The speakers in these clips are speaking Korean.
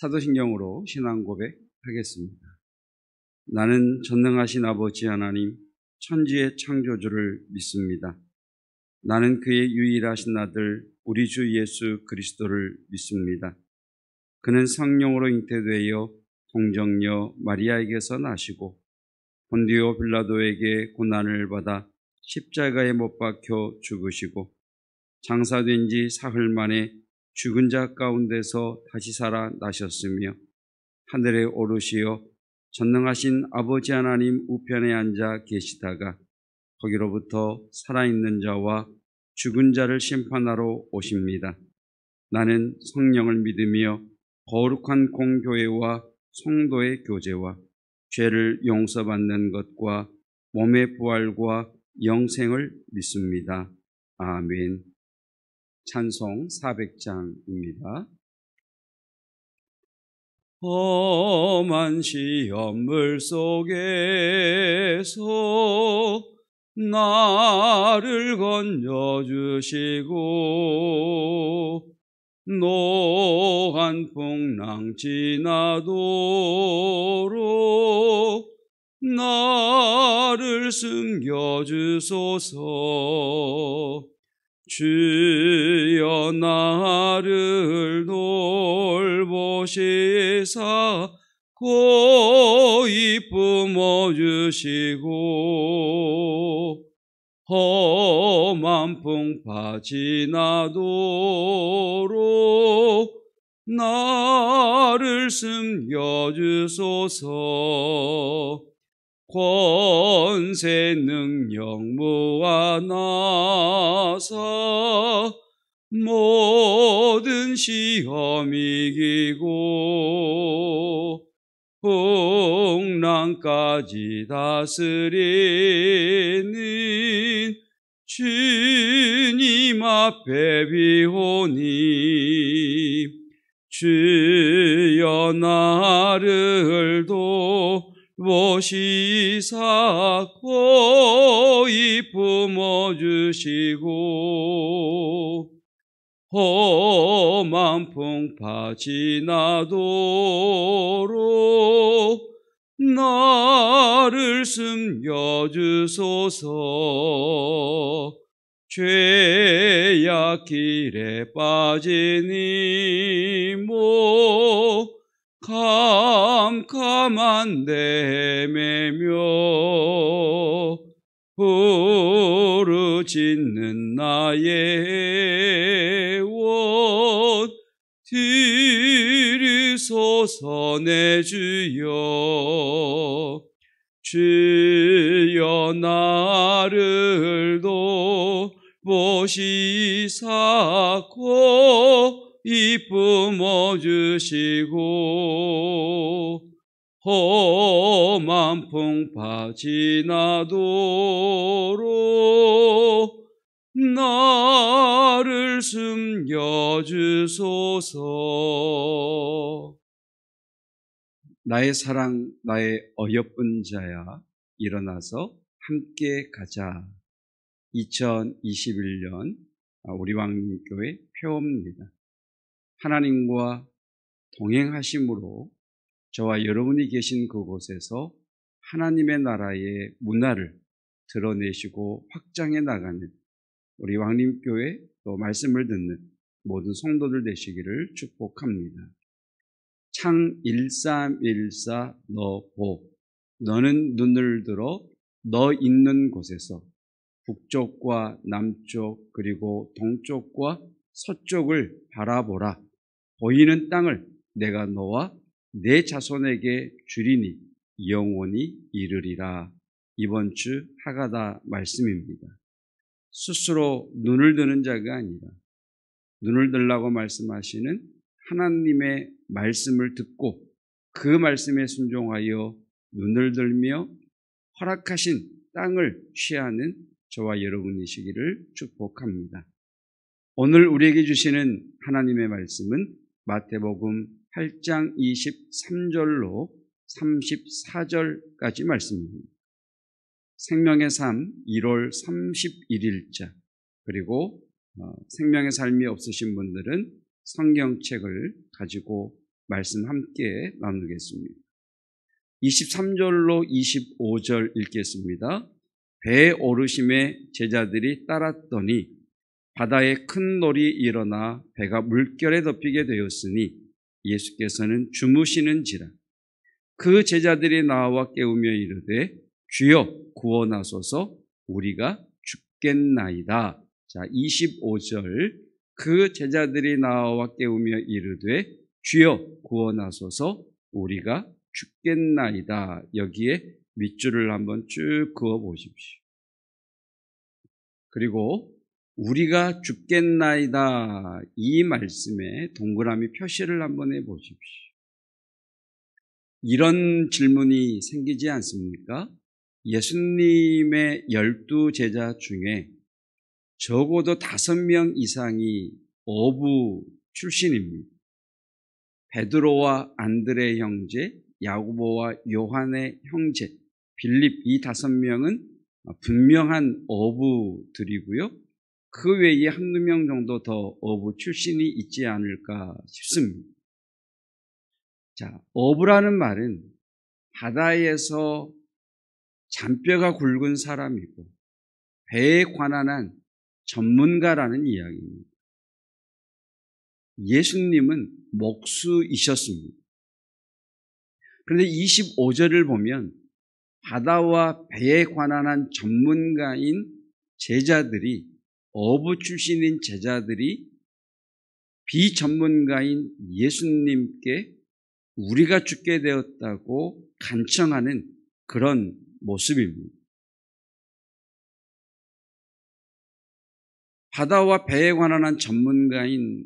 사도신경으로 신앙 고백하겠습니다. 나는 전능하신 아버지 하나님, 천지의 창조주를 믿습니다. 나는 그의 유일하신 아들 우리 주 예수 그리스도를 믿습니다. 그는 성령으로 잉태되어 동정녀 마리아에게서 나시고 본디오 빌라도에게 고난을 받아 십자가에 못 박혀 죽으시고 장사된 지 사흘 만에 죽은 자 가운데서 다시 살아나셨으며 하늘에 오르시어 전능하신 아버지 하나님 우편에 앉아 계시다가 거기로부터 살아있는 자와 죽은 자를 심판하러 오십니다. 나는 성령을 믿으며 거룩한 공교회와 성도의 교제와 죄를 용서받는 것과 몸의 부활과 영생을 믿습니다. 아멘. 찬송 400장입니다. 험한 시험물 속에서 나를 건져주시고 노한 풍랑 지나도록 나를 숨겨주소서. 주여 나를 돌보시사 고이 품어주시고 험한 풍파 지나도록 나를 숨겨주소서. 권세 능력 무한하사 모든 시험 이기고 풍랑까지 다스리는 주님 앞에 비오니 주여 나를 돌보시사 고이 품어주시고 험한 풍파 지나도록 나를 숨겨주소서. 죄악 길에 빠지니 뭐 캄캄한 데매며 부르짖는 나의 원 들으소서. 내 주여 주여 나를 돌보시사 고이 품어주시고 험한 풍파 지나도록 나를 숨겨주소서. 나의 사랑, 나의 어여쁜 자야, 일어나서 함께 가자. 2021년 우리 왕림교회 표입니다. 하나님과 동행하심으로 저와 여러분이 계신 그곳에서 하나님의 나라의 문화를 드러내시고 확장해 나가는 우리 왕림교회 또 말씀을 듣는 모든 성도들 되시기를 축복합니다. 창 1314 너 보, 너는 눈을 들어 너 있는 곳에서 북쪽과 남쪽 그리고 동쪽과 서쪽을 바라보라. 보이는 땅을 내가 너와 내 자손에게 주리니 영원히 이르리라. 이번 주 하가다 말씀입니다. 스스로 눈을 드는 자가 아니라 눈을 들라고 말씀하시는 하나님의 말씀을 듣고 그 말씀에 순종하여 눈을 들며 허락하신 땅을 취하는 저와 여러분이시기를 축복합니다. 오늘 우리에게 주시는 하나님의 말씀은 마태복음 8장 23절로 34절까지 말씀입니다. 생명의 삶 1월 31일자 그리고 생명의 삶이 없으신 분들은 성경책을 가지고 말씀 함께 나누겠습니다. 23절로 25절 읽겠습니다. 배에 오르심에 제자들이 따랐더니 바다에 큰 놀이 일어나 배가 물결에 덮이게 되었으니 예수께서는 주무시는지라. 그 제자들이 나와 깨우며 이르되 주여 구원하소서 우리가 죽겠나이다. 자, 25절 그 제자들이 나와 깨우며 이르되 주여 구원하소서 우리가 죽겠나이다. 여기에 밑줄을 한번 쭉 그어 보십시오. 그리고 우리가 죽겠나이다 이 말씀에 동그라미 표시를 한번 해 보십시오. 이런 질문이 생기지 않습니까? 예수님의 12제자 중에 적어도 5명 이상이 어부 출신입니다. 베드로와 안드레 형제, 야고보와 요한의 형제, 빌립 이 5명은 분명한 어부들이고요. 그 외에 한두 명 정도 더 어부 출신이 있지 않을까 싶습니다. 자, 어부라는 말은 바다에서 잔뼈가 굵은 사람이고 배에 관한 한 전문가라는 이야기입니다. 예수님은 목수이셨습니다. 그런데 25절을 보면 바다와 배에 관한 한 전문가인 제자들이, 어부 출신인 제자들이 비전문가인 예수님께 우리가 죽게 되었다고 간청하는 그런 모습입니다. 바다와 배에 관한 한 전문가인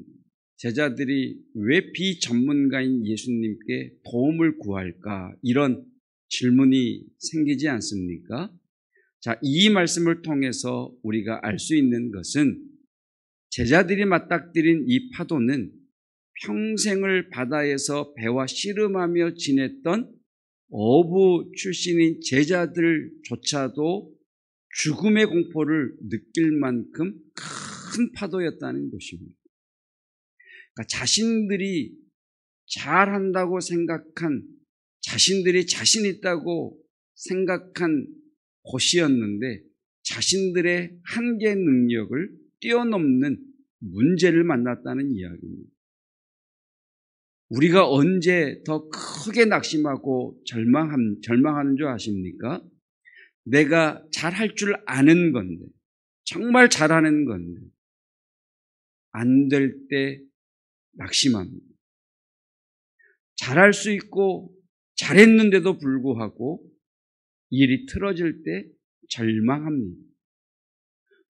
제자들이 왜 비전문가인 예수님께 도움을 구할까? 이런 질문이 생기지 않습니까? 자, 이 말씀을 통해서 우리가 알 수 있는 것은 제자들이 맞닥뜨린 이 파도는 평생을 바다에서 배와 씨름하며 지냈던 어부 출신인 제자들조차도 죽음의 공포를 느낄 만큼 큰 파도였다는 것입니다. 그러니까 자신들이 잘한다고 생각한, 자신들이 자신 있다고 생각한 곳이었는데 자신들의 한계 능력을 뛰어넘는 문제를 만났다는 이야기입니다. 우리가 언제 더 크게 낙심하고 절망하는 줄 아십니까? 내가 잘할 줄 아는 건데, 정말 잘하는 건데 안 될 때 낙심합니다. 잘할 수 있고 잘했는데도 불구하고 일이 틀어질 때 절망합니다.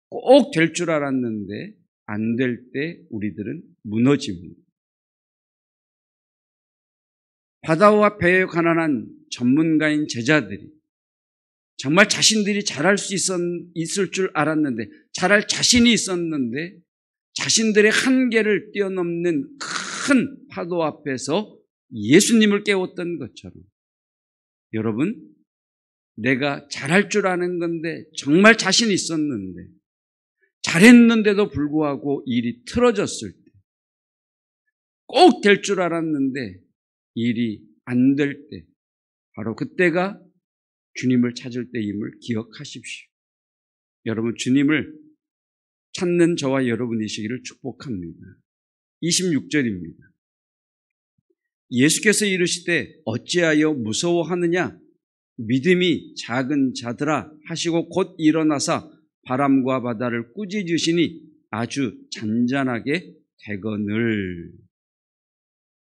꼭 될 줄 알았는데 안 될 때 우리들은 무너집니다. 바다와 배에 관한 한 전문가인 제자들이 정말 자신들이 잘할 수 있을 줄 알았는데, 잘할 자신이 있었는데 자신들의 한계를 뛰어넘는 큰 파도 앞에서 예수님을 깨웠던 것처럼, 여러분, 내가 잘할 줄 아는 건데 정말 자신 있었는데 잘했는데도 불구하고 일이 틀어졌을 때, 꼭 될 줄 알았는데 일이 안 될 때, 바로 그때가 주님을 찾을 때임을 기억하십시오. 여러분, 주님을 찾는 저와 여러분이시기를 축복합니다. 26절입니다. 예수께서 이르시되 어찌하여 무서워하느냐? 믿음이 작은 자들아 하시고 곧 일어나사 바람과 바다를 꾸짖으시니 아주 잔잔하게 되거늘.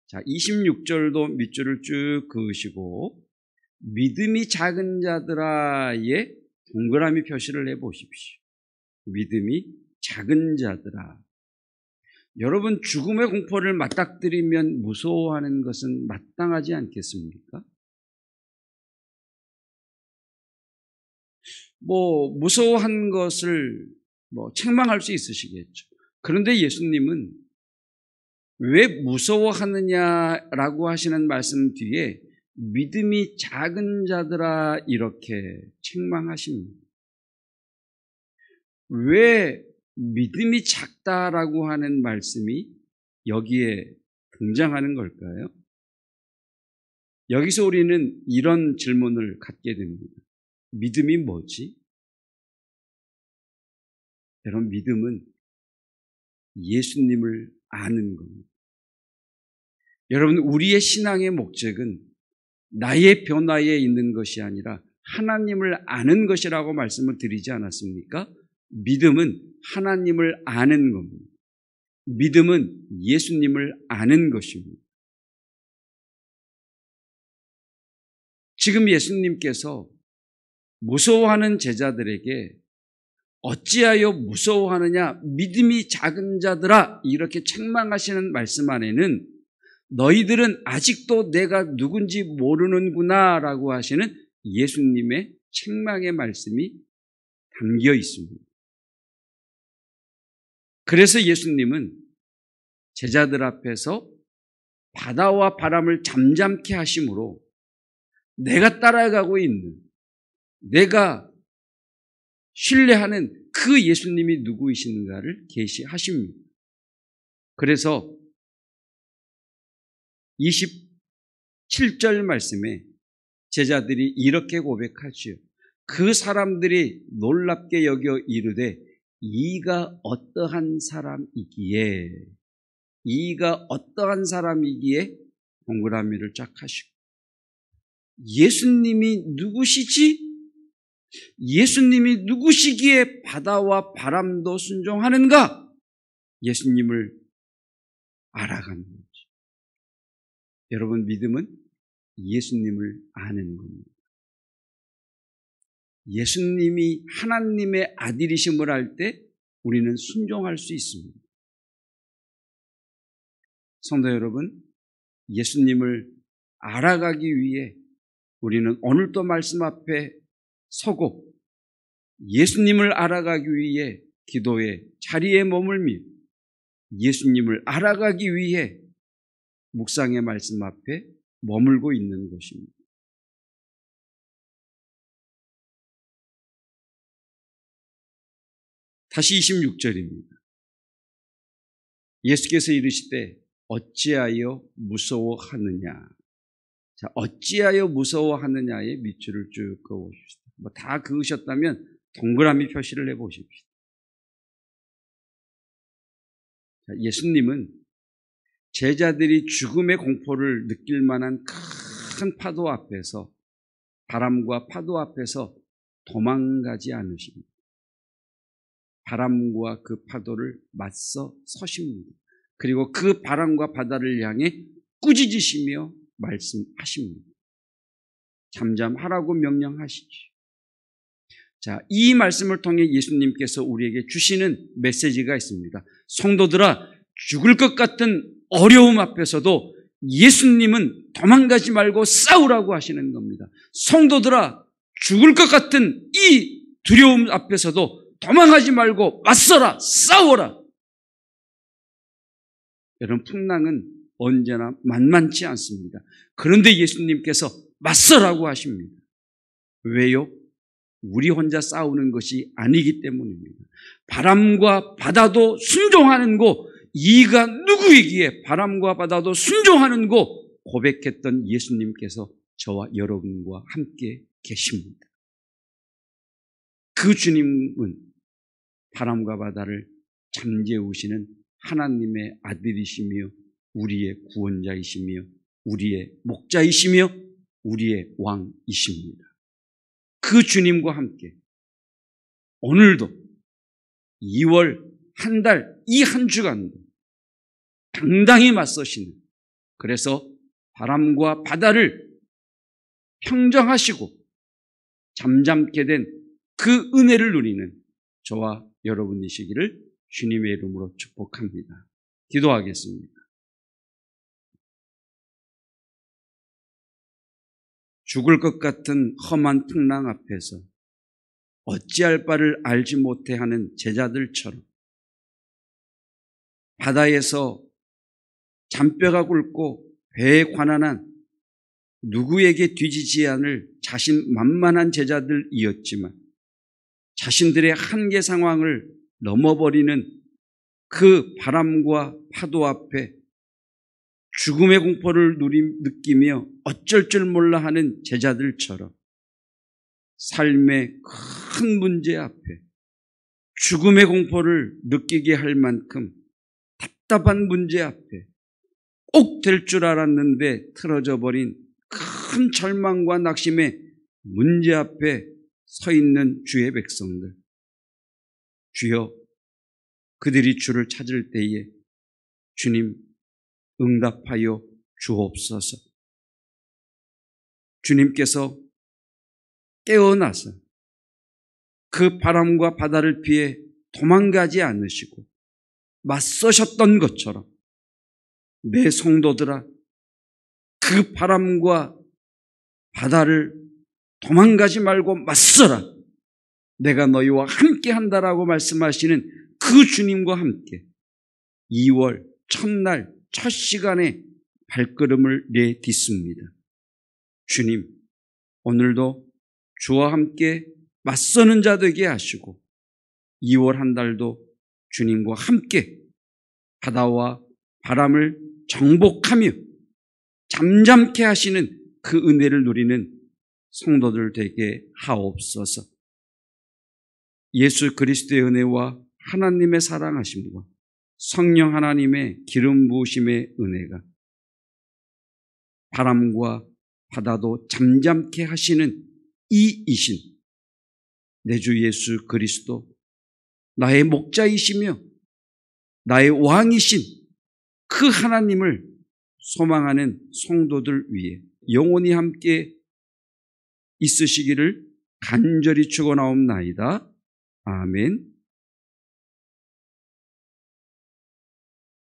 자, 26절도 밑줄을 쭉 그으시고 믿음이 작은 자들아의 동그라미 표시를 해보십시오. 믿음이 작은 자들아. 여러분, 죽음의 공포를 맞닥뜨리면 무서워하는 것은 마땅하지 않겠습니까? 무서워한 것을 책망할 수 있으시겠죠. 그런데 예수님은 왜 무서워하느냐라고 하시는 말씀 뒤에 믿음이 작은 자들아 이렇게 책망하십니다. 왜 믿음이 작다라고 하는 말씀이 여기에 등장하는 걸까요? 여기서 우리는 이런 질문을 갖게 됩니다. 믿음이 뭐지? 여러분, 믿음은 예수님을 아는 겁니다. 여러분, 우리의 신앙의 목적은 나의 변화에 있는 것이 아니라 하나님을 아는 것이라고 말씀을 드리지 않았습니까? 믿음은 하나님을 아는 겁니다. 믿음은 예수님을 아는 것입니다. 지금 예수님께서 무서워하는 제자들에게 어찌하여 무서워하느냐, 믿음이 작은 자들아, 이렇게 책망하시는 말씀 안에는 너희들은 아직도 내가 누군지 모르는구나 라고 하시는 예수님의 책망의 말씀이 담겨 있습니다. 그래서 예수님은 제자들 앞에서 바다와 바람을 잠잠케 하심으로 내가 따라가고 있는, 내가 신뢰하는 그 예수님이 누구이신가를 계시하십니다. 그래서 27절 말씀에 제자들이 이렇게 고백하지요. 그 사람들이 놀랍게 여겨 이르되 이가 어떠한 사람이기에, 이가 어떠한 사람이기에, 동그라미를 쫙 하시고, 예수님이 누구시지? 예수님이 누구시기에 바다와 바람도 순종하는가? 예수님을 알아가는 거죠. 여러분, 믿음은 예수님을 아는 겁니다. 예수님이 하나님의 아들이심을 알 때 우리는 순종할 수 있습니다. 성도 여러분, 예수님을 알아가기 위해 우리는 오늘도 말씀 앞에 서고 예수님을 알아가기 위해 기도의 자리에 머물며 예수님을 알아가기 위해 묵상의 말씀 앞에 머물고 있는 것입니다. 다시 26절입니다. 예수께서 이르시되 어찌하여 무서워하느냐. 자, 어찌하여 무서워하느냐의 밑줄을 쭉 그어보십시오. 다 그으셨다면 동그라미 표시를 해보십시오. 자, 예수님은 제자들이 죽음의 공포를 느낄 만한 큰 파도 앞에서, 바람과 파도 앞에서 도망가지 않으십니다. 바람과 그 파도를 맞서 서십니다. 그리고 그 바람과 바다를 향해 꾸짖으시며 말씀하십니다. 잠잠하라고 명령하시죠. 자, 이 말씀을 통해 예수님께서 우리에게 주시는 메시지가 있습니다. 성도들아, 죽을 것 같은 어려움 앞에서도 예수님은 도망가지 말고 싸우라고 하시는 겁니다. 성도들아, 죽을 것 같은 이 두려움 앞에서도 도망하지 말고 맞서라, 싸워라. 여러분, 풍랑은 언제나 만만치 않습니다. 그런데 예수님께서 맞서라고 하십니다. 왜요? 우리 혼자 싸우는 것이 아니기 때문입니다. 바람과 바다도 순종하는 고, 이가 누구이기에 바람과 바다도 순종하는 고 고백했던 예수님께서 저와 여러분과 함께 계십니다. 그 주님은 바람과 바다를 잠재우시는 하나님의 아들이시며 우리의 구원자이시며 우리의 목자이시며 우리의 왕이십니다. 그 주님과 함께 오늘도 2월 한 달, 이 한 주간도 당당히 맞서시는, 그래서 바람과 바다를 평정하시고 잠잠게 된 그 은혜를 누리는 저와 여러분이시기를 주님의 이름으로 축복합니다. 기도하겠습니다. 죽을 것 같은 험한 풍랑 앞에서 어찌할 바를 알지 못해 하는 제자들처럼 바다에서 잔뼈가 굵고 배에 관한한 누구에게 뒤지지 않을 자신만만한 제자들이었지만 자신들의 한계 상황을 넘어버리는 그 바람과 파도 앞에 죽음의 공포를 느끼며 어쩔 줄 몰라 하는 제자들처럼 삶의 큰 문제 앞에 죽음의 공포를 느끼게 할 만큼 답답한 문제 앞에 꼭 될 줄 알았는데 틀어져 버린 큰 절망과 낙심의 문제 앞에 서 있는 주의 백성들, 주여, 그들이 주를 찾을 때에 주님 응답하여 주옵소서. 주님께서 깨어나서 그 바람과 바다를 피해 도망가지 않으시고 맞서셨던 것처럼 내 성도들아, 그 바람과 바다를 도망가지 말고 맞서라. 내가 너희와 함께 한다라고 말씀하시는 그 주님과 함께 2월 첫날 첫 시간에 발걸음을 내딛습니다. 주님, 오늘도 주와 함께 맞서는 자 되게 하시고 2월 한 달도 주님과 함께 바다와 바람을 정복하며 잠잠케 하시는 그 은혜를 누리는 성도들 되게 하옵소서. 예수 그리스도의 은혜와 하나님의 사랑하심과 성령 하나님의 기름 부으심의 은혜가 바람과 바다도 잠잠케 하시는 이이신 내 주 예수 그리스도, 나의 목자이시며 나의 왕이신 그 하나님을 소망하는 성도들 위해 영원히 함께 있으시기를 간절히 축원하옵나이다. 아멘.